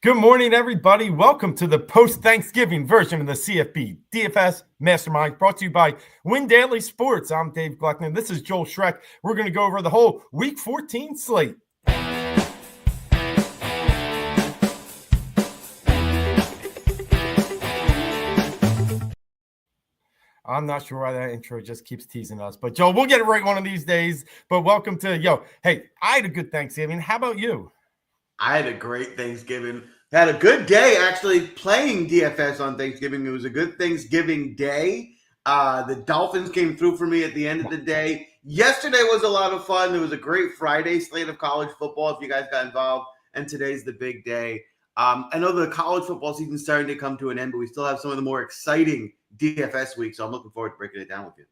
Good morning, everybody. Welcome to the post-Thanksgiving version of the CFB DFS Masterminds, brought to you by Win Daily Sports. I'm Dave Gloeckner. This is Joel Schreck. We're going to go over the whole Week 14 slate. I'm not sure why that intro just keeps teasing us, but Joe, we'll get it right one of these days. But welcome to, hey, I had a good Thanksgiving. How about you? I had a great Thanksgiving. Had a good day actually playing DFS on Thanksgiving. It was a good Thanksgiving day. The Dolphins came through for me at the end of the day. Yesterday was a lot of fun. There was a great Friday slate of college football if you guys got involved. And today's the big day. I know the college football season is starting to come to an end, but we still have some of the more exciting DFS weeks. So I'm looking forward to breaking it down with you.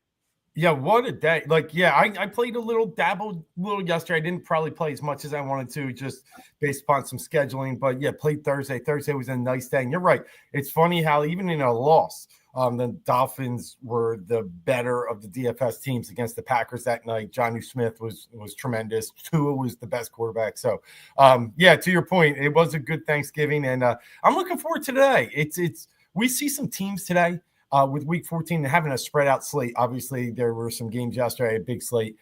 Yeah, what a day. I played dabbled a little yesterday. I didn't probably play as much as I wanted to just based upon some scheduling. But, yeah, played Thursday. Thursday was a nice day. And you're right. It's funny how even in a loss, the Dolphins were the better of the DFS teams against the Packers that night. Jonnu Smith was tremendous. Tua was the best quarterback. So, to your point, it was a good Thanksgiving. And I'm looking forward to today. We see some teams today. With Week 14 and having a spread out slate. Obviously, there were some games yesterday, a big slate.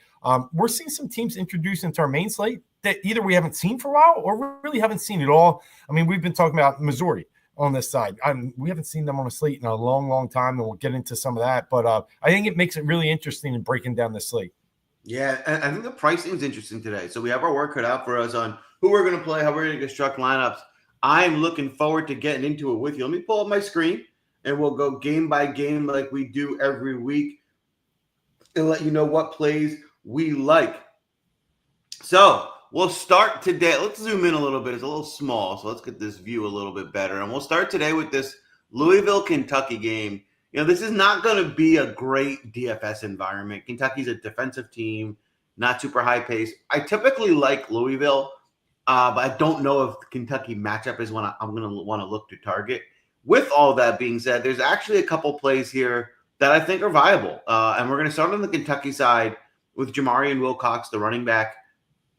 We're seeing some teams introduced into our main slate that either we haven't seen for a while or we really haven't seen at all. I mean, we've been talking about Missouri on this side. We haven't seen them on a slate in a long, long time, and we'll get into some of that. But I think it makes it really interesting in breaking down the slate. Yeah, and I think the pricing is interesting today. So we have our work cut out for us on who we're going to play, how we're going to construct lineups. I'm looking forward to getting into it with you. Let me pull up my screen. And we'll go game by game like we do every week and let you know what plays we like. So we'll start today. Let's zoom in a little bit. It's a little small, so let's get this view a little bit better. And we'll start today with this Louisville, Kentucky game. This is not going to be a great DFS environment. Kentucky's a defensive team, not super high pace. I typically like Louisville, but I don't know if the Kentucky matchup is one I'm going to want to look to target. With all that being said, there's actually a couple plays here that I think are viable. And we're going to start on the Kentucky side with Jamarian Wilcox, the running back.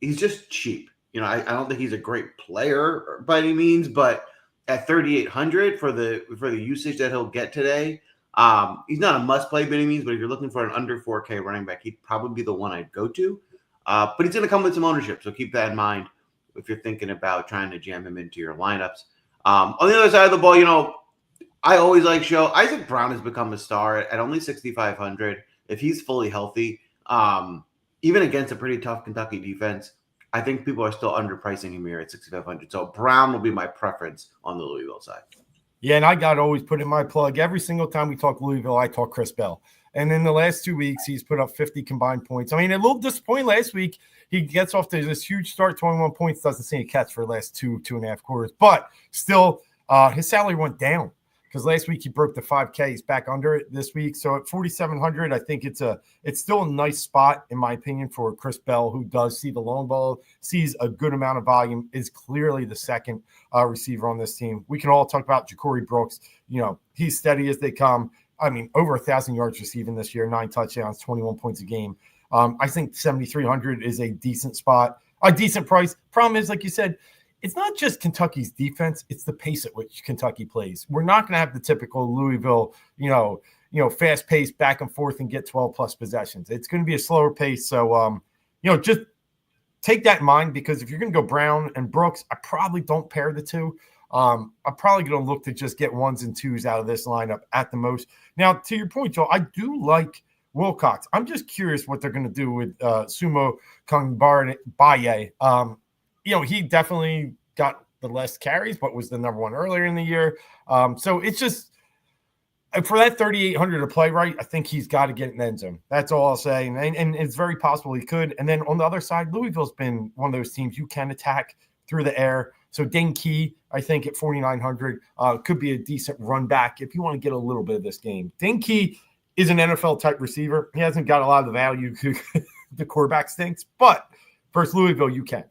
He's just cheap. I don't think he's a great player by any means, but at 3,800 for the usage that he'll get today, he's not a must-play by any means, but if you're looking for an under 4K running back, he'd probably be the one I'd go to. But he's going to come with some ownership, so keep that in mind if you're thinking about trying to jam him into your lineups. On the other side of the ball, I always like show. Isaac Brown has become a star at only 6,500. If he's fully healthy, even against a pretty tough Kentucky defense, I think people are still underpricing him here at 6,500. So Brown will be my preference on the Louisville side. Yeah, and I got to always put in my plug. Every single time we talk Louisville, I talk Chris Bell. And in the last 2 weeks, he's put up 50 combined points. I mean, a little disappointing last week. He gets off to this huge start, 21 points, doesn't see a catch for the last two and a half quarters. But still, his salary went down because last week he broke the 5K. He's back under it this week. So at 4,700, I think it's still a nice spot, in my opinion, for Chris Bell, who does see the long ball, sees a good amount of volume, is clearly the second receiver on this team. We can all talk about Ja'Cory Brooks. He's steady as they come. I mean, over 1,000 yards receiving this year, 9 touchdowns, 21 points a game. I think 7,300 is a decent spot, a decent price. Problem is, like you said, it's not just Kentucky's defense; it's the pace at which Kentucky plays. We're not going to have the typical Louisville, fast-paced back and forth and get 12-plus possessions. It's going to be a slower pace. So, just take that in mind, because if you're going to go Brown and Brooks, I probably don't pair the two. I'm probably going to look to just get 1s and 2s out of this lineup at the most. Now, to your point, Joe, I do like Wilcox. I'm just curious what they're going to do with Sumo Kangbaye. He definitely got the less carries, but was the number one earlier in the year. So it's just for that 3,800 to play right, I think he's got to get in the end zone. That's all I'll say. And it's very possible he could. And then on the other side, Louisville's been one of those teams you can attack through the air. So Dane Key, I think at 4,900 could be a decent run back if you want to get a little bit of this game. Dane Key is an NFL-type receiver. He hasn't got a lot of the value. The quarterback stinks. But versus Louisville, you can.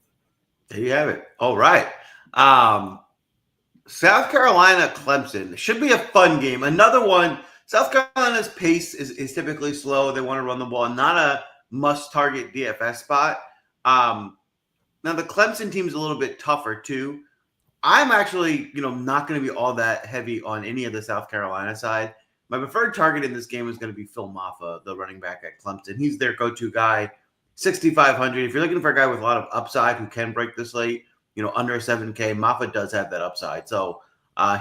There you have it. All right. South Carolina, Clemson. Should be a fun game. Another one. South Carolina's pace is typically slow. They want to run the ball. Not a must-target DFS spot. Now, the Clemson team's a little bit tougher, too. I'm actually, not going to be all that heavy on any of the South Carolina side. My preferred target in this game is going to be Phil Maffa, the running back at Clemson. He's their go-to guy, 6,500. If you're looking for a guy with a lot of upside who can break the slate, under 7K, Maffa does have that upside. So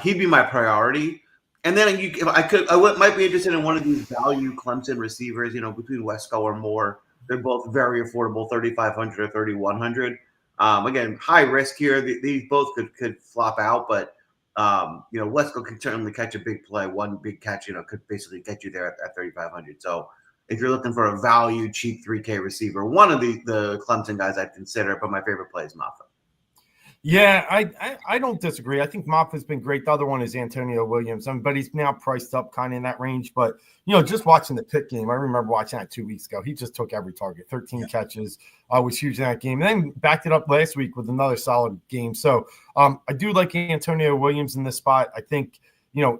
he'd be my priority. And then might be interested in one of these value Clemson receivers, between Wesco or Moore. They're both very affordable, 3,500 or 3,100. Again, high risk here. These both could flop out, but Wesco can certainly catch a big play. One big catch, could basically get you there at 3,500. So if you're looking for a value, cheap 3K receiver, one of the Clemson guys I'd consider, but my favorite play is Maffa. Yeah, I don't disagree. I think Moffitt's been great. The other one is Antonio Williams, but he's now priced up kind of in that range. But, just watching the Pitt game, I remember watching that 2 weeks ago. He just took every target, 13 catches, was huge in that game. And then backed it up last week with another solid game. So I do like Antonio Williams in this spot. I think,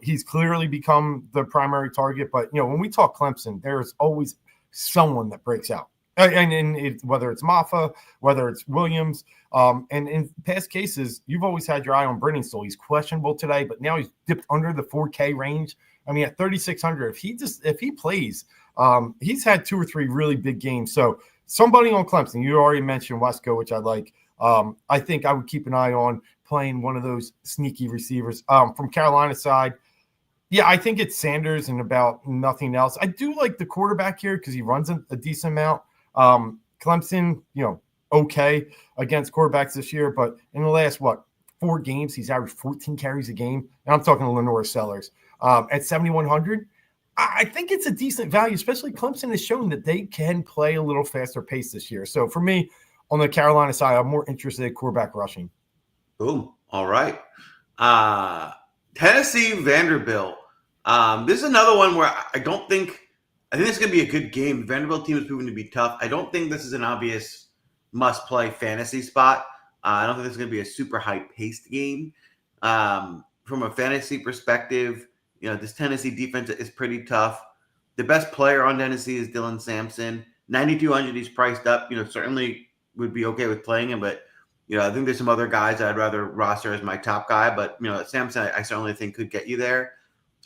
he's clearly become the primary target. But, when we talk Clemson, there's always someone that breaks out. And whether it's Maffa, whether it's Williams, and in past cases, you've always had your eye on Brenningstool. He's questionable today, but now he's dipped under the 4K range. I mean, at 3,600, if he plays, he's had 2 or 3 really big games. So somebody on Clemson, you already mentioned Wesco, which I like. I think I would keep an eye on playing one of those sneaky receivers. From Carolina side, yeah, I think it's Sanders and about nothing else. I do like the quarterback here because he runs a decent amount. Clemson, okay against quarterbacks this year, but in the last 4 games, he's averaged 14 carries a game. And I'm talking to Lenore Sellers at 7,100. I think it's a decent value, especially Clemson has shown that they can play a little faster pace this year. So for me, on the Carolina side, I'm more interested in quarterback rushing. Boom. All right. Tennessee Vanderbilt. This is another one where I think this is going to be a good game. The Vanderbilt team is proving to be tough. I don't think this is an obvious must-play fantasy spot. I don't think this is going to be a super high-paced game. From a fantasy perspective, this Tennessee defense is pretty tough. The best player on Tennessee is Dylan Sampson. 9,200, he's priced up. Certainly would be okay with playing him, but I think there's some other guys I'd rather roster as my top guy. But Sampson, I certainly think could get you there.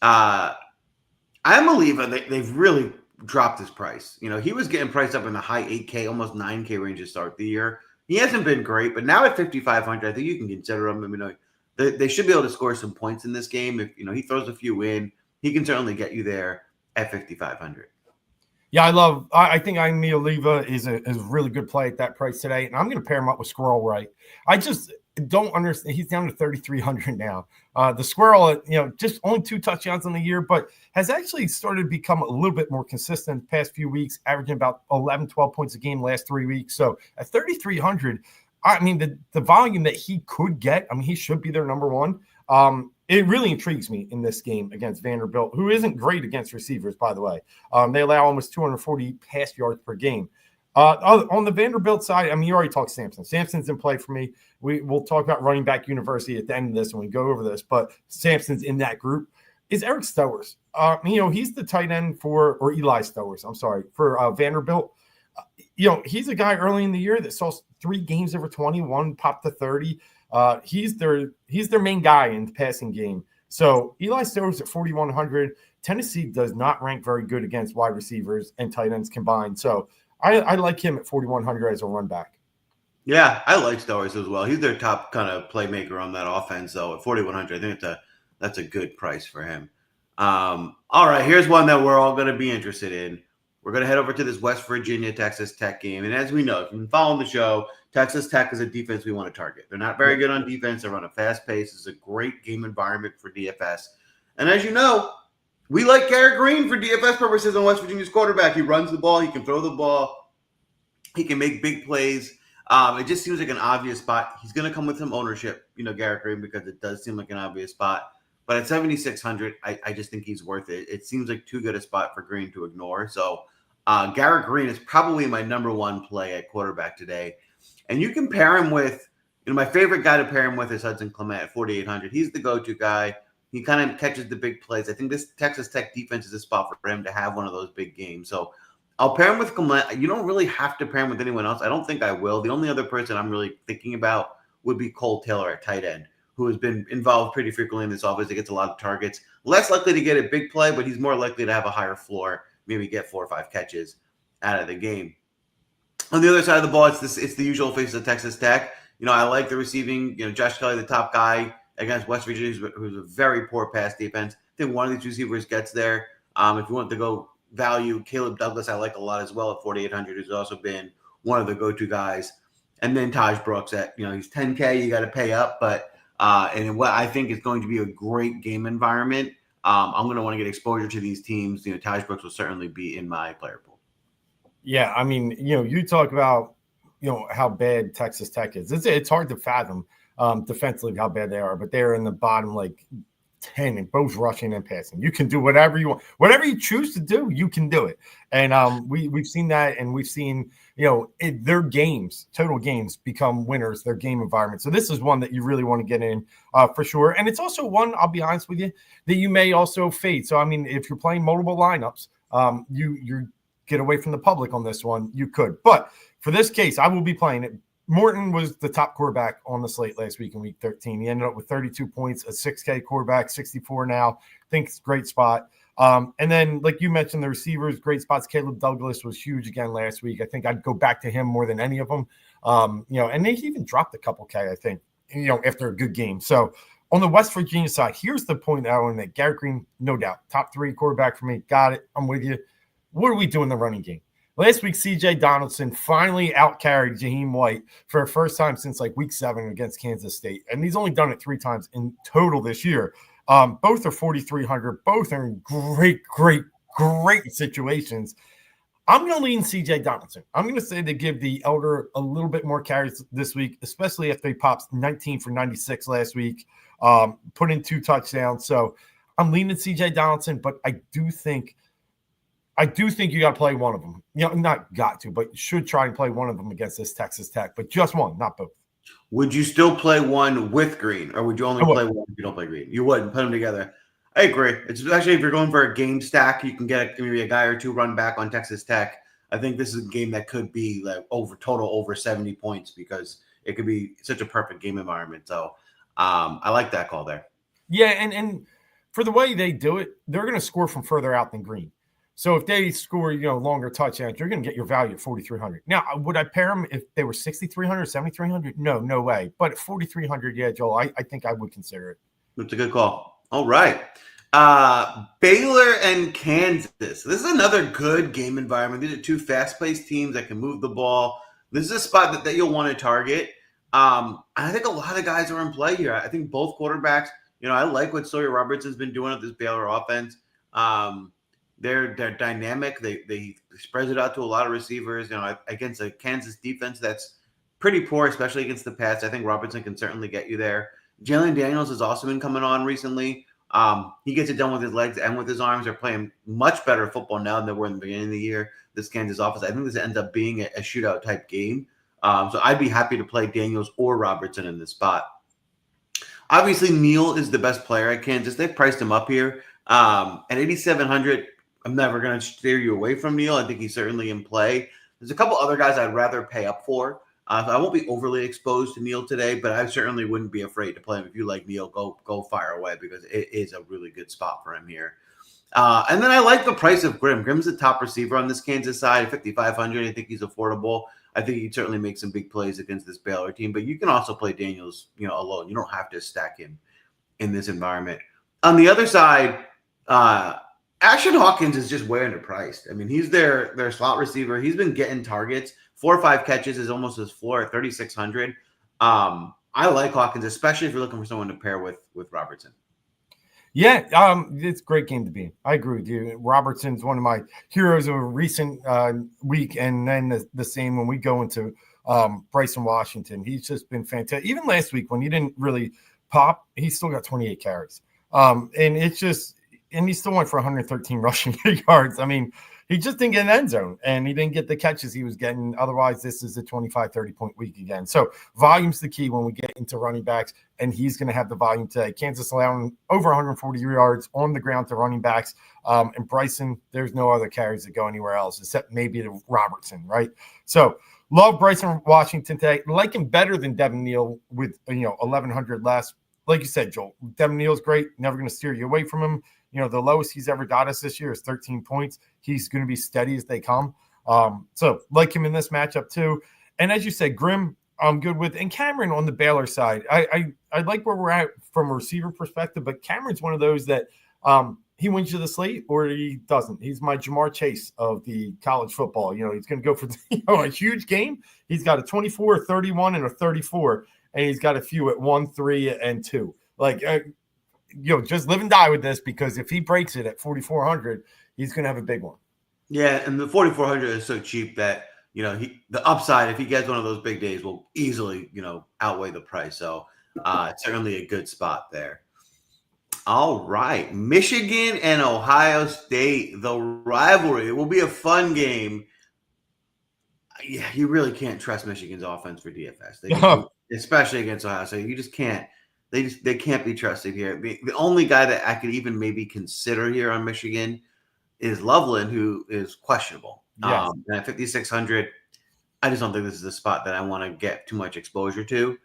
I believe they've really dropped his price. He was getting priced up in the high 8K, almost 9K range to start the year. He hasn't been great, but now at 5,500, I think you can consider him. I mean, they should be able to score some points in this game. If he throws a few in, he can certainly get you there at 5,500. Yeah, I think Amy Oliva is a really good play at that price today, and I'm going to pair him up with Squirrel Wright. I just don't understand. He's down to 3,300 now. The Squirrel, just only 2 touchdowns on the year, but has actually started to become a little bit more consistent the past few weeks, averaging about 11, 12 points a game last 3 weeks. So at 3,300, I mean, the volume that he could get, I mean, he should be their number one. It really intrigues me in this game against Vanderbilt, who isn't great against receivers, by the way. They allow almost 240 pass yards per game. On the Vanderbilt side, I mean, you already talked Sampson. Sampson's in play for me. We'll talk about running back university at the end of this when we go over this, but Sampson's in that group. Is Eric Stowers. He's the tight end for Eli Stowers, for Vanderbilt. He's a guy early in the year that saw 3 games over 21, popped to 30. He's their main guy in the passing game. So Eli Stowers at 4,100. Tennessee does not rank very good against wide receivers and tight ends combined. So I like him at 4,100 as a run back. Yeah, I like Stowers as well. He's their top kind of playmaker on that offense. So at 4,100, I think that's a good price for him. All right, here's one that we're all going to be interested in. We're going to head over to this West Virginia Texas Tech game. And as we know, if you've been following the show, Texas Tech is a defense we want to target. They're not very good on defense. They run a fast pace. It's a great game environment for DFS. And as you know, we like Garrett Green for DFS purposes on West Virginia's quarterback. He runs the ball. He can throw the ball. He can make big plays. It just seems like an obvious spot. He's going to come with some ownership, Garrett Green, because it does seem like an obvious spot. But at 7,600, I just think he's worth it. It seems like too good a spot for Green to ignore. So Garrett Green is probably my number one play at quarterback today. And you can pair him with, my favorite guy to pair him with is Hudson Clement at 4,800. He's the go-to guy. He kind of catches the big plays. I think this Texas Tech defense is a spot for him to have one of those big games. So I'll pair him with Clement. You don't really have to pair him with anyone else. I don't think I will. The only other person I'm really thinking about would be Cole Taylor at tight end, who has been involved pretty frequently in this offense. He gets a lot of targets. Less likely to get a big play, but he's more likely to have a higher floor, maybe get 4 or 5 catches out of the game. On the other side of the ball, it's the usual face of Texas Tech. I like the receiving. Josh Kelly, the top guy against West Virginia, who's a very poor pass defense. I think one of these receivers gets there. If you want to go value, Caleb Douglas I like a lot as well at 4,800, who's also been one of the go-to guys. And then Taj Brooks at, he's 10K, you got to pay up. But and what I think is going to be a great game environment, I'm going to want to get exposure to these teams. Taj Brooks will certainly be in my player pool. Yeah, I mean, you talk about, how bad Texas Tech is. It's hard to fathom defensively how bad they are, but they're in the bottom, 10 in both rushing and passing. You can do whatever you want. Whatever you choose to do, you can do it. And we've seen that, and we've seen, their games, total games become winners, their game environment. So this is one that you really want to get in for sure. And it's also one, I'll be honest with you, that you may also fade. So, I mean, if you're playing multiple lineups, you get away from the public on this one, you could. But for this case, I will be playing it. Morton was the top quarterback on the slate last week in week 13. He ended up with 32 points, a 6K quarterback, 64 now. I think it's a great spot. And then, like you mentioned, the receivers, great spots. Caleb Douglas was huge again last week. I think I'd go back to him more than any of them. And he even dropped a couple K, I think, after a good game. So on the West Virginia side, here's the point that I want to make. Garrett Green, no doubt, top 3 quarterback for me. Got it. I'm with you. What do we do in the running game? Last week, C.J. Donaldson finally out-carried Jaheim White for the first time since week 7 against Kansas State. And he's only done it 3 times in total this year. Both are 4,300. Both are in great situations. I'm going to lean C.J. Donaldson. I'm going to say to give the Elder a little bit more carries this week, especially after he pops 19 for 96 last week, put in 2 touchdowns. So I'm leaning C.J. Donaldson, but I do think you got to play one of them. Not got to, but should try and play one of them against this Texas Tech, but just one, not both. Would you still play one with Green, or would you only play one if you don't play Green? You wouldn't put them together. I agree. It's especially if you're going for a game stack, you can get maybe a guy or 2 run back on Texas Tech. I think this is a game that could be over 70 points because it could be such a perfect game environment. So I like that call there. Yeah, and for the way they do it, they're going to score from further out than Green. So if they score, longer touchdowns, you're going to get your value at 4,300. Now, would I pair them if they were 6,300, 7,300? No way. But at 4,300, yeah, Joel, I think I would consider it. That's a good call. All right. Baylor and Kansas. This is another good game environment. These are 2 fast-paced teams that can move the ball. This is a spot that you'll want to target. I think a lot of guys are in play here. I think both quarterbacks, I like what Sawyer Robertson's been doing with this Baylor offense. They're dynamic. They spread it out to a lot of receivers. Against a Kansas defense that's pretty poor, especially against the pass. I think Robertson can certainly get you there. Jalen Daniels has also been coming on recently. He gets it done with his legs and with his arms. They're playing much better football now than they were in the beginning of the year. This Kansas offense, I think this ends up being a shootout type game. So I'd be happy to play Daniels or Robertson in this spot. Obviously, Neal is the best player at Kansas. They've priced him up here at 8,700. I'm never going to steer you away from Neal. I think he's certainly in play. There's a couple other guys I'd rather pay up for. I won't be overly exposed to Neal today, but I certainly wouldn't be afraid to play him. If you like Neal, go fire away because it is a really good spot for him here. And then I like the price of Grimm. Grimm's the top receiver on this Kansas side at 5,500. I think he's affordable. I think he'd certainly make some big plays against this Baylor team, but you can also play Daniels, alone. You don't have to stack him in this environment. On the other side, Ashton Hawkins is just way underpriced. I mean, he's their slot receiver. He's been getting targets. 4 or 5 catches is almost his floor at 3,600. I like Hawkins, especially if you're looking for someone to pair with Robertson. Yeah, it's a great game to be in. I agree with you. Robertson's one of my heroes of a recent week, and then the same when we go into Bryson Washington. He's just been fantastic. Even last week when he didn't really pop, he still got 28 carries. And he still went for 113 rushing yards. I mean, he just didn't get an end zone, and he didn't get the catches he was getting. Otherwise, this is a 25, 30-point week again. So volume's the key when we get into running backs, and he's going to have the volume today. Kansas allowing over 140 yards on the ground to running backs. And Bryson, there's no other carries that go anywhere else except maybe to Robertson, right? So love Bryson Washington today. Like him better than Devin Neal with 1,100 less. like you said, Joel, Devin Neal's great. Never going to steer you away from him. The lowest he's ever got us this year is 13 points. He's going to be steady as they come. So like him in this matchup too. And as you said, Grimm, I'm good with. And Cameron on the Baylor side, I like where we're at from a receiver perspective, but Cameron's one of those that he wins you the slate or he doesn't. He's my Jamar Chase of the college football. He's going to go for a huge game. He's got a 24, a 31, and a 34, and he's got a few at 1, 3, and 2. Like, just live and die with this, because if he breaks it at 4,400, he's going to have a big one. Yeah, and the 4,400 is so cheap that the upside, if he gets one of those big days, will easily outweigh the price. So it's certainly a good spot there. All right, Michigan and Ohio State, the rivalry. It will be a fun game. Yeah, you really can't trust Michigan's offense for DFS. Especially against Ohio State. You just can't. They can't be trusted here. The only guy that I could even maybe consider here on Michigan is Loveland, who is questionable. Yes. And at 5,600, I just don't think this is a spot that I want to get too much exposure to.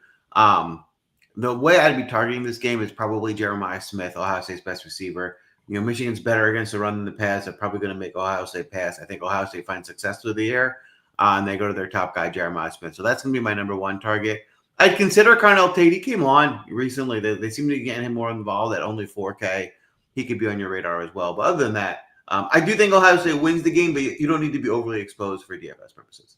The way I'd be targeting this game is probably Jeremiah Smith, Ohio State's best receiver. Michigan's better against the run than the pass. They're probably going to make Ohio State pass. I think Ohio State finds success through the air, and they go to their top guy, Jeremiah Smith. So that's going to be my number one target. I'd consider Carnell Tate. He came on recently. They seem to be getting him more involved at only 4K. He could be on your radar as well. But other than that, I do think Ohio State wins the game, but you don't need to be overly exposed for DFS purposes.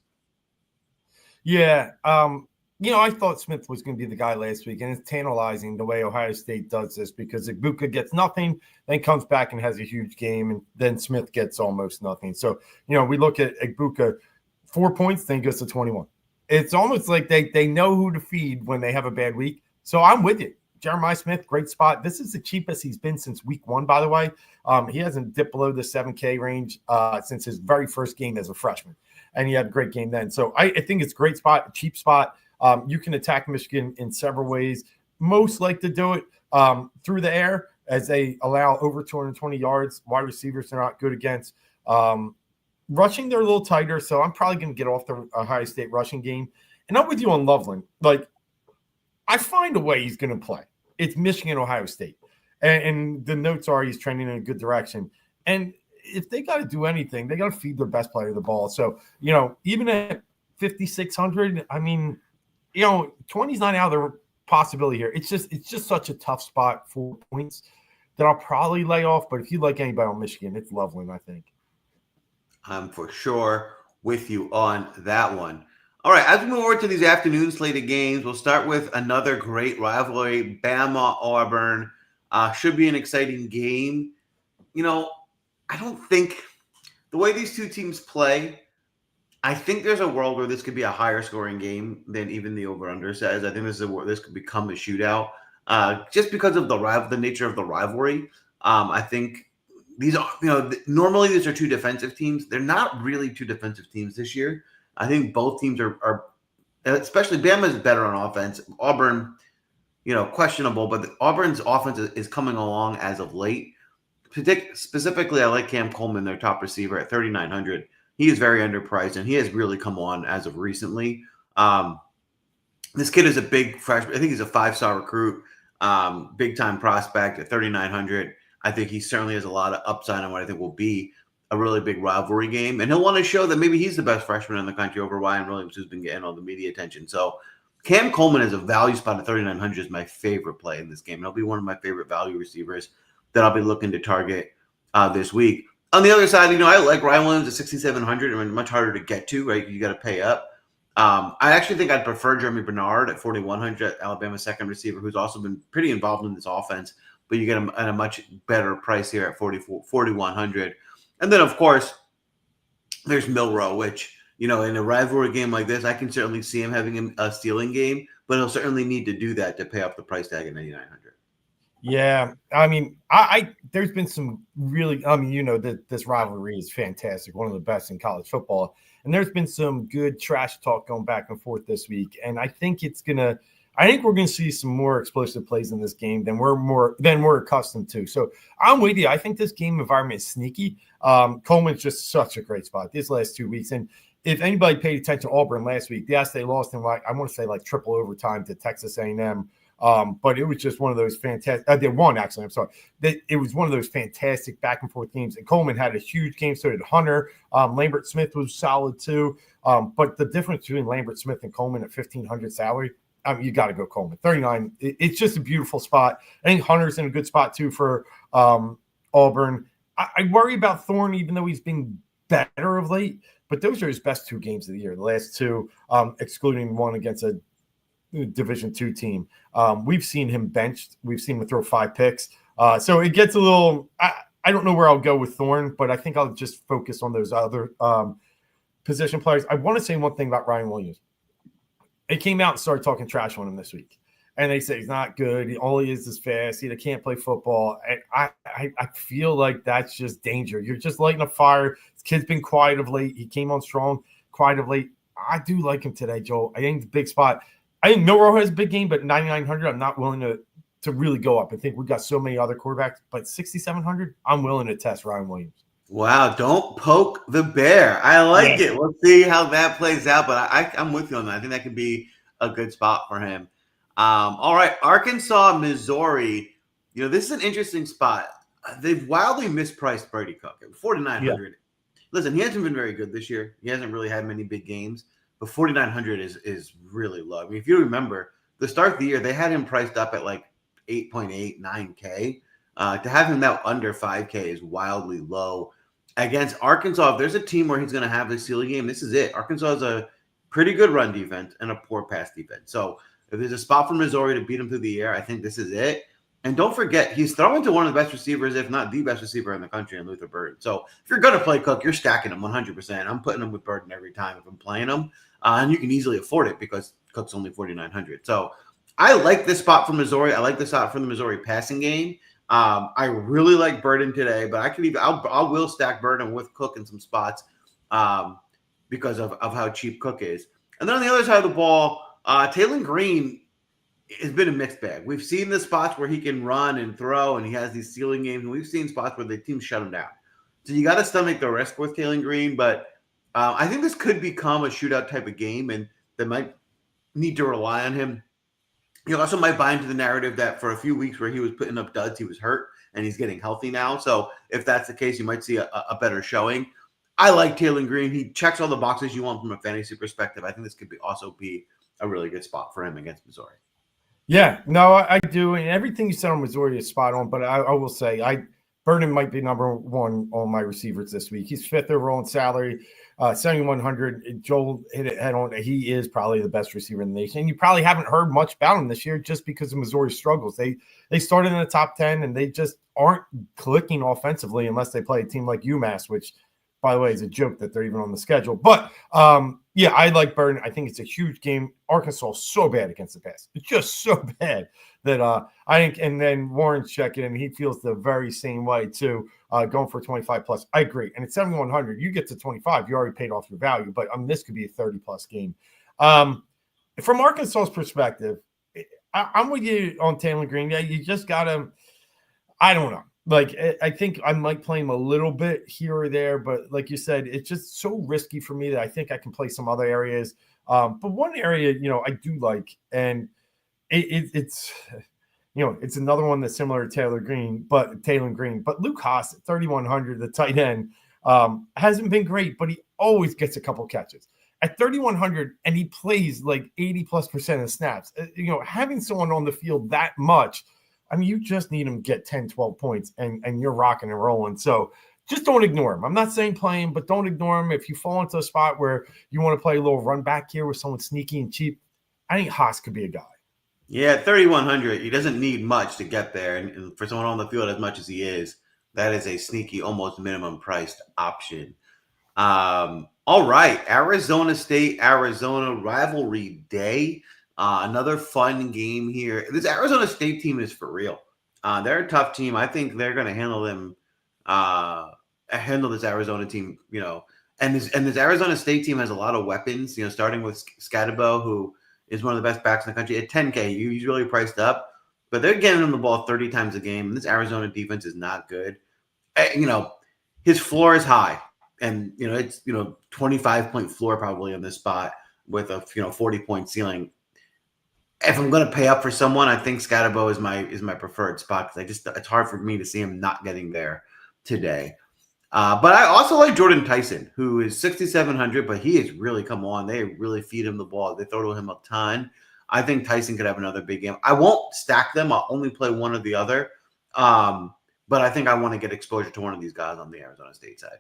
Yeah. I thought Smith was going to be the guy last week, and it's tantalizing the way Ohio State does this, because Igbokwe gets nothing, then comes back and has a huge game, and then Smith gets almost nothing. So, we look at Igbokwe, 4 points, then goes to 21. It's almost like they know who to feed when they have a bad week. So I'm with you. Jeremiah Smith, great spot. This is the cheapest he's been since week 1, by the way. He hasn't dipped below the 7K range since his very first game as a freshman, and he had a great game then. So I think it's a great spot, a cheap spot. You can attack Michigan in several ways. Most like to do it through the air, as they allow over 220 yards. Wide receivers are not good against. Rushing, they're a little tighter, so I'm probably going to get off the Ohio State rushing game. And I'm with you on Loveland. Like, I find a way he's going to play. It's Michigan, Ohio State. And the notes are he's trending in a good direction. And if they got to do anything, they got to feed their best player the ball. So, even at 5,600, 20 is not out of the possibility here. It's just such a tough spot for points that I'll probably lay off. But if you like anybody on Michigan, it's Loveland, I think. I'm for sure with you on that one. All right, as we move over to these afternoon slated games, we'll start with another great rivalry, Bama-Auburn. Should be an exciting game. I don't think the way these two teams play, I think there's a world where this could be a higher scoring game than even the over-under says. I think this could become a shootout just because of the nature of the rivalry. I think these are, normally these are two defensive teams. They're not really two defensive teams this year. I think both teams are especially Bama is better on offense. Auburn, questionable, but Auburn's offense is coming along as of late. Specifically, I like Cam Coleman, their top receiver, at 3,900. He is very underpriced, and he has really come on as of recently. This kid is a big freshman. I think he's a 5-star recruit, big-time prospect at 3,900. I think he certainly has a lot of upside on what I think will be a really big rivalry game. And he'll want to show that maybe he's the best freshman in the country over Ryan Williams, who's been getting all the media attention. So Cam Coleman is a value spot at 3,900 is my favorite play in this game. He'll be one of my favorite value receivers that I'll be looking to target this week. On the other side, I like Ryan Williams at 6,700. I mean, much harder to get to, right? You got to pay up. I actually think I'd prefer Jeremy Bernard at 4,100, Alabama's second receiver, who's also been pretty involved in this offense. But you get him at a much better price here at 4,100. And then, of course, there's Milroe, which, in a rivalry game like this, I can certainly see him having a stealing game, but he'll certainly need to do that to pay off the price tag at 9,900. Yeah, I there's been some really, this rivalry is fantastic, one of the best in college football, and there's been some good trash talk going back and forth this week, and I think we're gonna see some more explosive plays in this game than we're accustomed to. So I'm with you. I think this game environment is sneaky. Coleman's just such a great spot these last 2 weeks, and if anybody paid attention to Auburn last week, yes, they lost in I want to say triple overtime to Texas A&M. But it was just one of those fantastic. They won, actually. I'm sorry. It was one of those fantastic back and forth games. And Coleman had a huge game. So did Hunter. Lambert Smith was solid too. But the difference between Lambert Smith and Coleman at 1,500 salary, you got to go Coleman. 39. It's just a beautiful spot. I think Hunter's in a good spot too for Auburn. I worry about Thorne, even though he's been better of late. But those are his best 2 games of the year. The last 2, excluding one against a Division II team. We've seen him benched. We've seen him throw 5 picks. So it gets a little. I don't know where I'll go with Thorne, but I think I'll just focus on those other position players. I want to say one thing about Ryan Williams. They came out and started talking trash on him this week. And they say he's not good. All he is fast. He can't play football. And I feel like that's just danger. You're just lighting a fire. This kid's been quiet of late. He came on strong, quiet of late. I do like him today, Joel. I think the big spot. I think Milroe has a big game, but 9,900, I'm not willing to really go up. I think we've got so many other quarterbacks. But 6,700, I'm willing to test Ryan Williams. Wow, don't poke the bear. I like it. We'll see how that plays out. But I'm with you on that. I think that could be a good spot for him. All right, Arkansas, Missouri. This is an interesting spot. They've wildly mispriced Brady Cook at 4,900. Yeah. Listen, he hasn't been very good this year. He hasn't really had many big games, but 4,900 is really low. I mean, if you remember, the start of the year, they had him priced up at like 8.8, 9K. To have him now under 5K is wildly low. Against Arkansas, if there's a team where he's going to have the ceiling game, this is it. Arkansas is a pretty good run defense and a poor pass defense. So if there's a spot for Missouri to beat him through the air, I think this is it. And don't forget, he's throwing to one of the best receivers, if not the best receiver in the country, in Luther Burden. So if you're going to play Cook, you're stacking him 100%. I'm putting him with Burden every time if I'm playing him. And you can easily afford it because Cook's only 4,900. So I like this spot for Missouri. I like this spot for the Missouri passing game. I really like Burden today, but I will stack Burden with Cook in some spots because of how cheap Cook is. And then on the other side of the ball, Taylor Green has been a mixed bag. We've seen the spots where he can run and throw, and he has these ceiling games, and we've seen spots where the team shut him down. So you got to stomach the risk with Taylor Green, but I think this could become a shootout type of game, and they might need to rely on him. You also might buy into the narrative that for a few weeks where he was putting up duds, he was hurt, and he's getting healthy now. So if that's the case, you might see a better showing. I like Taylor Green. He checks all the boxes you want from a fantasy perspective. I think this could also be a really good spot for him against Missouri. Yeah, no, I do. And everything you said on Missouri is spot on. But I will say, Burden might be number 1 on my receivers this week. He's 5th overall in salary, 7,100. Joel hit it head on. He is probably the best receiver in the nation. And you probably haven't heard much about him this year just because of Missouri's struggles. They started in the top 10, and they just aren't clicking offensively unless they play a team like UMass, which, by the way, is a joke that they're even on the schedule. But, yeah, I like Burden. I think it's a huge game. Arkansas is so bad against the pass. It's just so bad that I think – and then Warren's checking in. He feels the very same way too, going for 25+. I agree. And at 7,100, you get to 25, you already paid off your value. But this could be a 30+ game. From Arkansas's perspective, I'm with you on Taylor Green. Yeah, you just got to – I don't know. Like, I think I might play him a little bit here or there, but like you said, it's just so risky for me that I think I can play some other areas. But one area, I do like, and it's another one that's similar to Taylor Green, but Luke Haas at 3,100, the tight end, hasn't been great, but he always gets a couple catches. At 3,100, and he plays like 80+% of snaps. Having someone on the field that much, I mean, you just need him to get 10, 12 points, and you're rocking and rolling. So just don't ignore him. I'm not saying play him, but don't ignore him. If you fall into a spot where you want to play a little run back here with someone sneaky and cheap, I think Haas could be a guy. Yeah, at 3,100, he doesn't need much to get there. And for someone on the field as much as he is, that is a sneaky, almost minimum priced option. All right, Arizona State, Arizona rivalry day. Another fun game here. This Arizona State team is for real. They're a tough team. I think they're going to handle this Arizona team. And this Arizona State team has a lot of weapons. Starting with Scatabo, who is one of the best backs in the country at 10K. He's really priced up, but they're getting him the ball 30 times a game. And this Arizona defense is not good. His floor is high, and it's 25-point floor probably on this spot with a 40-point ceiling. If I'm going to pay up for someone, I think Scatterbo is my preferred spot because it's hard for me to see him not getting there today. But I also like Jordan Tyson, who is 6,700, but he has really come on. They really feed him the ball. They throw to him a ton. I think Tyson could have another big game. I won't stack them. I'll only play one or the other. But I think I want to get exposure to one of these guys on the Arizona State side.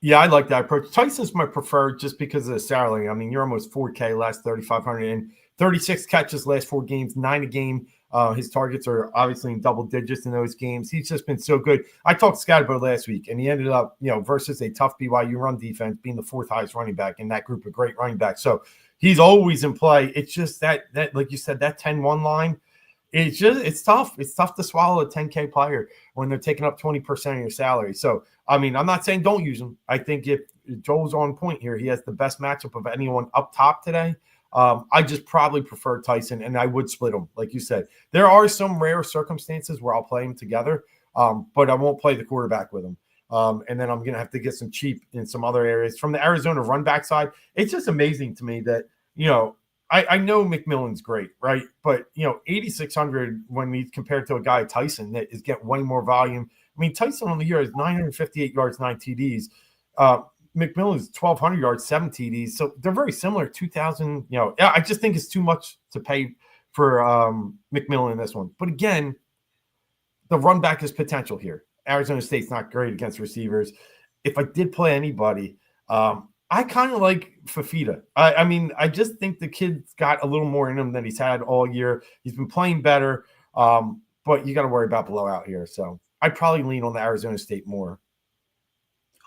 Yeah, I like that approach. Tyson's my preferred just because of the salary. I mean, you're almost 4K last 3,500 and 36 catches last 4 games, 9 a game. His targets are obviously in double digits in those games. He's just been so good. I talked Scatterbo last week, and he ended up, versus a tough BYU run defense, being the 4th highest running back in that group of great running backs. So he's always in play. It's just that like you said, that 10-1 line, it's tough. It's tough to swallow a 10K player when they're taking up 20% of your salary. So, I mean, I'm not saying don't use him. I think if Joel's on point here, he has the best matchup of anyone up top today. I just probably prefer Tyson, and I would split them, like you said. There are some rare circumstances where I'll play them together, but I won't play the quarterback with them. And then I'm going to have to get some cheap in some other areas. From the Arizona run back side, it's just amazing to me that, I know McMillan's great, right? But, 8,600 when he's compared to a guy, Tyson, that is getting way more volume. I mean, Tyson on the year is 958 yards, 9 TDs. McMillan's 1,200 yards, 7 TDs. So they're very similar. 2,000, I just think it's too much to pay for McMillan in this one. But again, the run back is potential here. Arizona State's not great against receivers. If I did play anybody, I kind of like Fafita. I mean, I just think the kid's got a little more in him than he's had all year. He's been playing better, but you got to worry about blowout here. So I'd probably lean on the Arizona State more.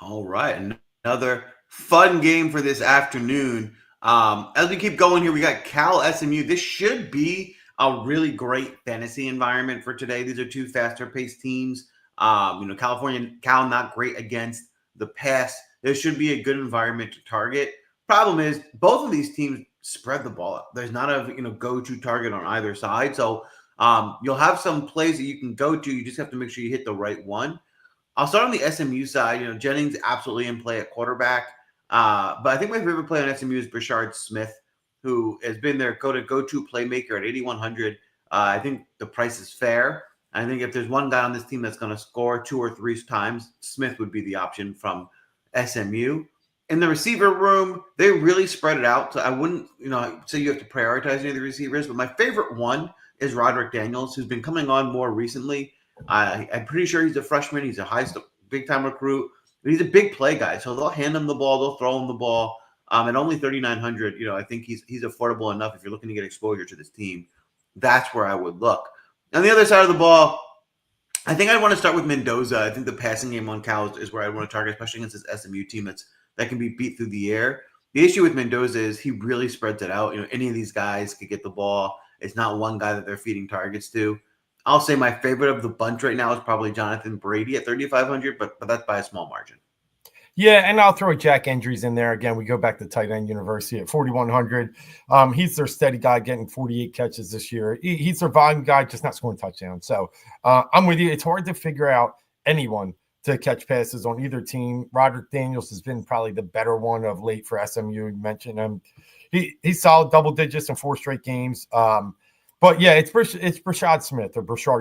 All right. Another fun game for this afternoon. As we keep going here, we got Cal SMU. This should be a really great fantasy environment for today. These are two faster-paced teams. California, Cal not great against the pass. There should be a good environment to target. Problem is, both of these teams spread the ball out. There's not a go-to target on either side. So you'll have some plays that you can go to. You just have to make sure you hit the right one. I'll start on the SMU side. Jennings absolutely in play at quarterback. But I think my favorite play on SMU is Brashard Smith, who has been their go-to playmaker at 8,100. I think the price is fair. I think if there's one guy on this team that's going to score 2 or 3 times, Smith would be the option from SMU. In the receiver room, they really spread it out. So I wouldn't, say you have to prioritize any of the receivers. But my favorite one is Roderick Daniels, who's been coming on more recently. I'm pretty sure he's a freshman. He's a big-time recruit. But he's a big play guy. So they'll hand him the ball. They'll throw him the ball. At only 3,900, I think he's affordable enough if you're looking to get exposure to this team. That's where I would look. On the other side of the ball, I think I'd want to start with Mendoza. I think the passing game on Cal is where I want to target, especially against this SMU team that can be beat through the air. The issue with Mendoza is he really spreads it out. Any of these guys could get the ball. It's not one guy that they're feeding targets to. I'll say my favorite of the bunch right now is probably Jonathan Brady at 3,500, but that's by a small margin. Yeah, and I'll throw Jack Endries in there. Again, we go back to tight end university at 4,100. He's their steady guy getting 48 catches this year. He's their volume guy, just not scoring touchdowns. So I'm with you. It's hard to figure out anyone to catch passes on either team. Roderick Daniels has been probably the better one of late for SMU. You mentioned him. He's solid double digits in 4 straight games. But yeah, it's Brashard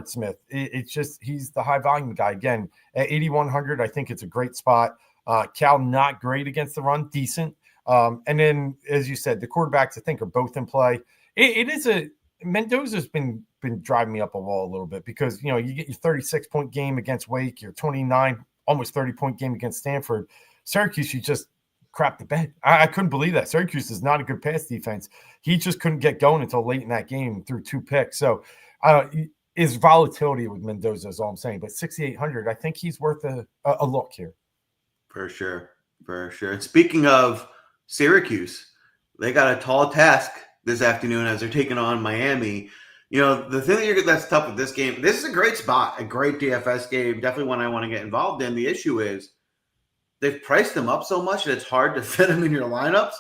Smith. It's just he's the high volume guy. Again, at 8,100, I think it's a great spot. Cal not great against the run, decent. And then, as you said, the quarterbacks I think are both in play. Mendoza's been driving me up a wall a little bit because you get your 36-point game against Wake, your 29, almost 30-point game against Stanford. Syracuse, you just crap the bed. I couldn't believe that. Syracuse is not a good pass defense. He just couldn't get going until late in that game through 2 picks. So is volatility with Mendoza is all I'm saying. But 6,800, I think he's worth a look here. For sure. And speaking of Syracuse, they got a tall task this afternoon as they're taking on Miami. The thing that's tough with this game, this is a great spot, a great DFS game, definitely one I want to get involved in. The issue is they've priced them up so much that it's hard to fit them in your lineups.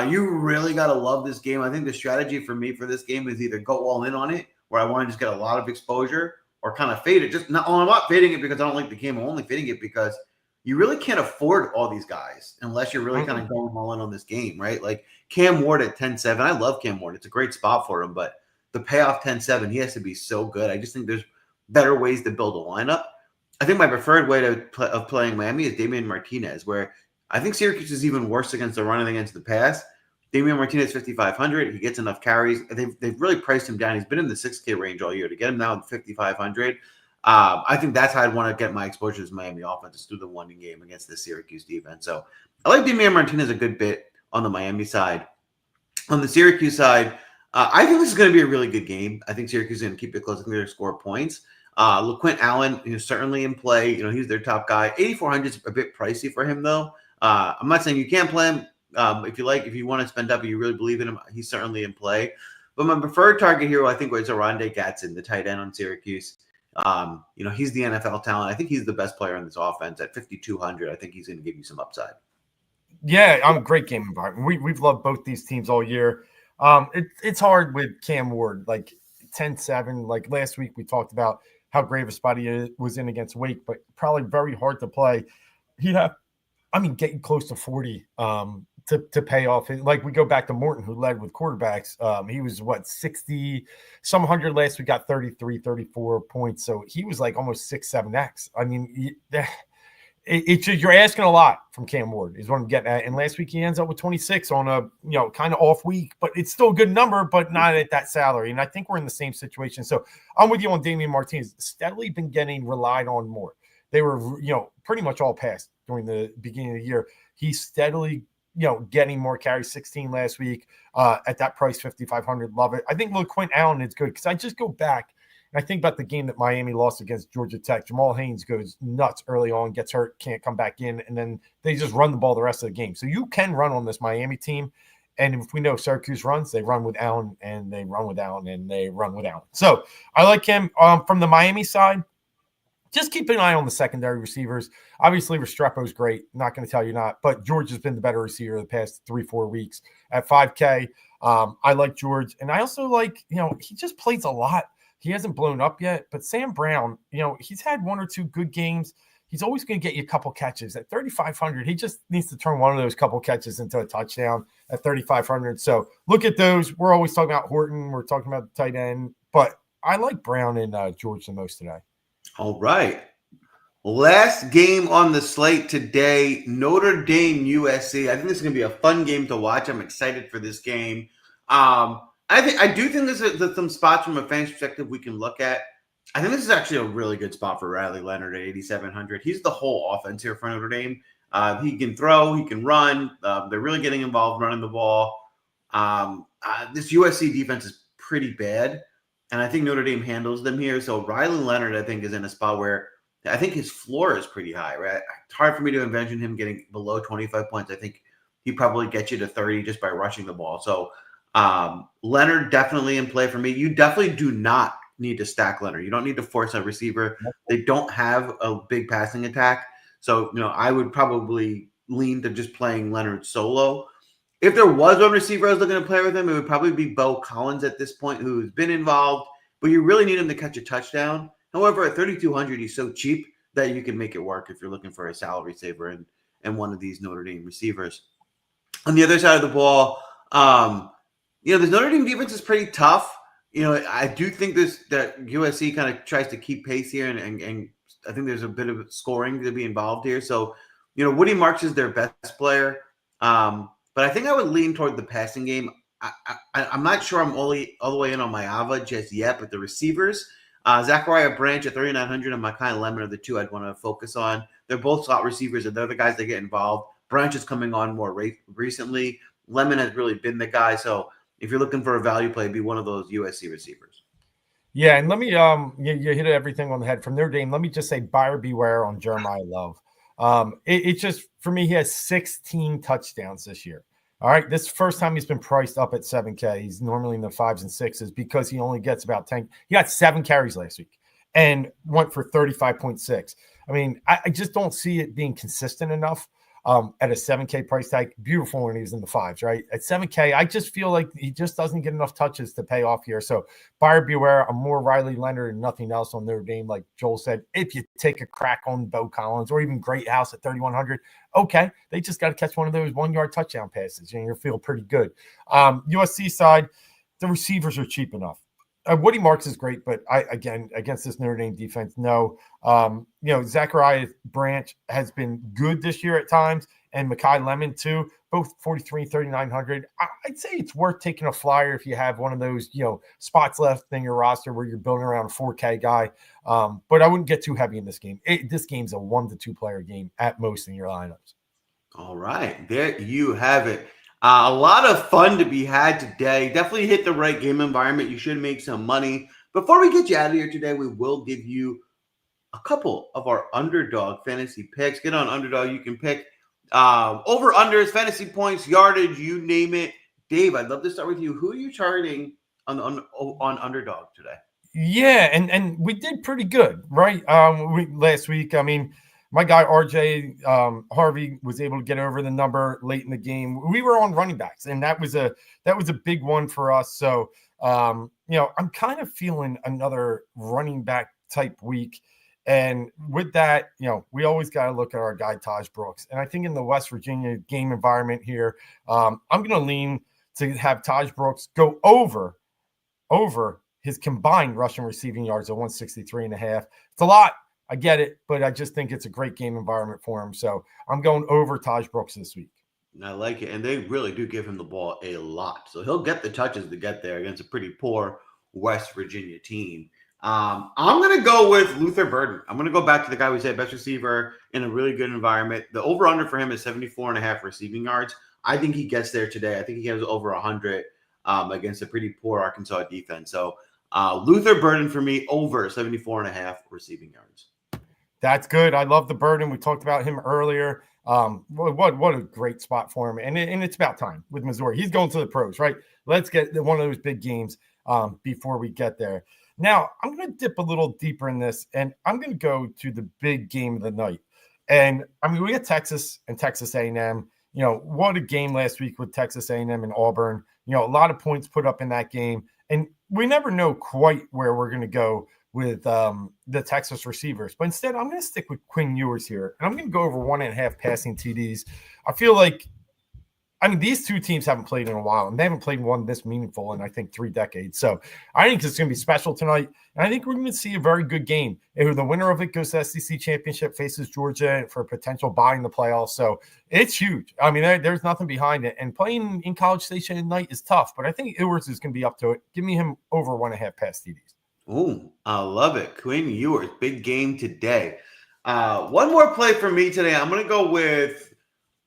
You really got to love this game. I think the strategy for me for this game is either go all in on it, where I want to just get a lot of exposure, or kind of fade it. I'm not fading it because I don't like the game. I'm only fading it because you really can't afford all these guys unless you're really kind of going all in on this game, right? Like Cam Ward at 10-7. I love Cam Ward. It's a great spot for him, but the payoff 10-7, he has to be so good. I just think there's better ways to build a lineup. I think my preferred way of playing Miami is Damian Martinez, where I think Syracuse is even worse against the run than against the pass. Damian Martinez, 5,500. He gets enough carries. They've really priced him down. He's been in the 6K range all year. To get him now at 5,500, I think that's how I'd want to get my exposure to Miami offense through the one game against the Syracuse defense. So I like Damian Martinez a good bit on the Miami side. On the Syracuse side, I think this is going to be a really good game. I think Syracuse is going to keep it close. I think they're going to score points. LeQuint Allen is certainly in play. He's their top guy. 8,400 is a bit pricey for him, though. I'm not saying you can't play him. If you want to spend up and you really believe in him, he's certainly in play. But my preferred target here, I think, was Oronde Gadsden, the tight end on Syracuse. He's the NFL talent. I think he's the best player in this offense at 5,200. I think he's going to give you some upside. Yeah, I'm a great game environment. We've loved both these teams all year. It's hard with Cam Ward, like 10-7. Like last week, we talked about how great of a spot he was in against Wake, but probably very hard to play. Getting close to 40 to pay off. Like we go back to Morton, who led with quarterbacks. He was 60 some 100 last week, got 33, 34 points. So he was like almost 6-7x. I mean, you're asking a lot from Cam Ward is what I'm getting at. And last week he ends up with 26 on a kind of off week, but it's still a good number, but not at that salary. And I think we're in the same situation. So I'm with you on Damian Martinez. Steadily been getting relied on more. They were, pretty much all passed during the beginning of the year. He's steadily, getting more carries, 16 last week at that price, 5,500. Love it. I think LeQuint Allen is good because I just go back and I think about the game that Miami lost against Georgia Tech. Jamal Haynes goes nuts early on, gets hurt, can't come back in, and then they just run the ball the rest of the game. So you can run on this Miami team. And if we know Syracuse runs, they run with Allen, and they run with Allen, and they run with Allen. So I like him. From the Miami side, just keep an eye on the secondary receivers. Obviously, Restrepo's great. Not going to tell you not. But George has been the better receiver the past 3-4 weeks at 5K. I like George. And I also like, he just plays a lot. He hasn't blown up yet. But Sam Brown, he's had 1 or 2 good games. He's always going to get you a couple catches. At 3,500, he just needs to turn one of those couple catches into a touchdown at 3,500. So look at those. We're always talking about Horton. We're talking about the tight end. But I like Brown and George the most today. All right. Last game on the slate today, Notre Dame USC. I think this is going to be a fun game to watch. I'm excited for this game. I do think there's some spots from a fan's perspective we can look at. I think this is actually a really good spot for Riley Leonard at 8,700. He's the whole offense here for Notre Dame. He can throw, he can run. They're really getting involved running the ball. This USC defense is pretty bad. And I think Notre Dame handles them here. So Riley Leonard, I think, is in a spot where I think his floor is pretty high, right? It's hard for me to envision him getting below 25 points. I think he probably gets you to 30 just by rushing the ball. So Leonard definitely in play for me. You definitely do not need to stack Leonard. You don't need to force a receiver. They don't have a big passing attack. So, I would probably lean to just playing Leonard solo. If there was one receiver I was looking to play with him, it would probably be Bo Collins at this point, who's been involved, but you really need him to catch a touchdown. However, at 3,200, he's so cheap that you can make it work if you're looking for a salary saver and one of these Notre Dame receivers. On the other side of the ball, the Notre Dame defense is pretty tough. I do think that USC kind of tries to keep pace here, and I think there's a bit of scoring to be involved here. So, Woody Marks is their best player. But I think I would lean toward the passing game. I'm not sure I'm all the way in on Mayava just yet, but the receivers, Zachariah Branch at 3,900 and Mekhi Lemon are the two I'd want to focus on. They're both slot receivers, and they're the guys that get involved. Branch is coming on more recently. Lemon has really been the guy. So if you're looking for a value play, be one of those USC receivers. Yeah, and let me you hit everything on the head from Notre Dame. Let me just say buyer beware on Jeremiah Love. It's just, for me, he has 16 touchdowns this year. All right. This is the first time he's been priced up at 7K. He's normally in the 5s and 6s because he only gets about 10. He got 7 carries last week and went for 35.6. I mean, I just don't see it being consistent enough at a 7K price tag. Beautiful when he was in the 5s, right? At 7K, I just feel like he just doesn't get enough touches to pay off here. So buyer beware. I'm more Riley Leonard and nothing else on Notre Dame. Like Joel said, if you take a crack on Bo Collins or even Great House at 3,100, okay, they just got to catch one of those 1-yard touchdown passes and you'll feel pretty good. USC side, the receivers are cheap enough. Woody Marks is great, but again, against this Notre Dame defense, no. Zachariah Branch has been good this year at times, and Mekhi Lemon too, both 43 and 3,900. I'd say it's worth taking a flyer if you have one of those, spots left in your roster where you're building around a 4K guy. But I wouldn't get too heavy in this game. This game's a 1 to 2 player game at most in your lineups. All right, there you have it. A lot of fun to be had today. Definitely hit the right game environment. You should make some money. Before we get you out of here today, we will give you a couple of our Underdog fantasy picks. Get on Underdog. You can pick over-unders, fantasy points, yardage, you name it. Dave, I'd love to start with you. Who are you targeting on Underdog today? Yeah, and we did pretty good, right? Last week, my guy RJ Harvey was able to get over the number late in the game. We were on running backs, and that was a big one for us. So I'm kind of feeling another running back type week. And with that, we always got to look at our guy Taj Brooks. And I think in the West Virginia game environment here, I'm going to lean to have Taj Brooks go over his combined rushing receiving yards of 163.5. It's a lot. I get it, but I just think it's a great game environment for him. So I'm going over Taj Brooks this week. I like it. And they really do give him the ball a lot. So he'll get the touches to get there against a pretty poor West Virginia team. I'm going to go with Luther Burden. I'm going to go back to the guy we said best receiver in a really good environment. The over-under for him is 74.5 receiving yards. I think he gets there today. I think he has over 100 against a pretty poor Arkansas defense. So Luther Burden for me over 74.5 receiving yards. That's good. I love the Burden. We talked about him earlier. What a great spot for him. And it's about time with Missouri. He's going to the pros, right? Let's get one of those big games before we get there. Now, I'm going to dip a little deeper in this, and I'm going to go to the big game of the night. And, we got Texas and Texas A&M. What a game last week with Texas A&M and Auburn. A lot of points put up in that game. And we never know quite where we're going to go with the Texas receivers. But instead, I'm going to stick with Quinn Ewers here. And I'm going to go over 1.5 passing TDs. I feel like, these two teams haven't played in a while, and they haven't played one this meaningful in, I think, 3 decades. So I think it's going to be special tonight. And I think we're going to see a very good game. The winner of it goes to SEC Championship, faces Georgia for a potential bye in the playoffs. So it's huge. There's nothing behind it. And playing in College Station at night is tough, but I think Ewers is going to be up to it. Give me him over 1.5 pass TDs. Ooh, I love it. Quinn Ewers, big game today. One more play for me today. I'm going to go with –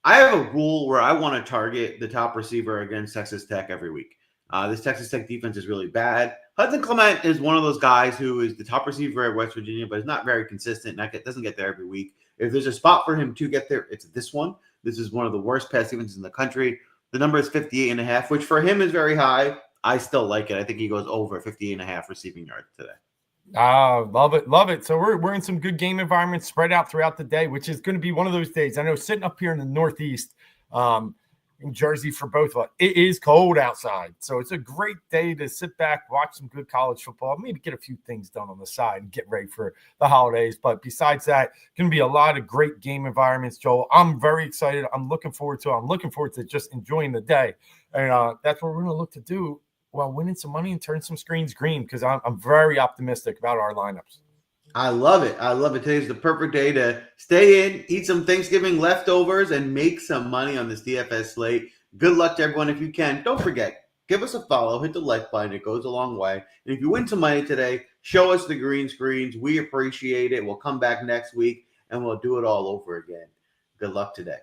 I have a rule where I want to target the top receiver against Texas Tech every week. This Texas Tech defense is really bad. Hudson Clement is one of those guys who is the top receiver at West Virginia, but is not very consistent and doesn't get there every week. If there's a spot for him to get there, it's this one. This is one of the worst pass defenses in the country. The number is 58.5, which for him is very high. I still like it. I think he goes over 58.5 receiving yards today. Love it. Love it. So we're in some good game environments spread out throughout the day, which is going to be one of those days. I know sitting up here in the Northeast, in Jersey for both of us, it is cold outside. So it's a great day to sit back, watch some good college football, maybe get a few things done on the side and get ready for the holidays. But besides that, going to be a lot of great game environments, Joel. I'm very excited. I'm looking forward to it. I'm looking forward to just enjoying the day. And that's what we're going to look to do while winning some money and turn some screens green, because I'm very optimistic about our lineups. I love it. I love it. Today's the perfect day to stay in, eat some Thanksgiving leftovers, and make some money on this DFS slate. Good luck to everyone if you can. Don't forget, give us a follow, hit the like button. It goes a long way. And if you win some money today, show us the green screens. We appreciate it. We'll come back next week, and we'll do it all over again. Good luck today.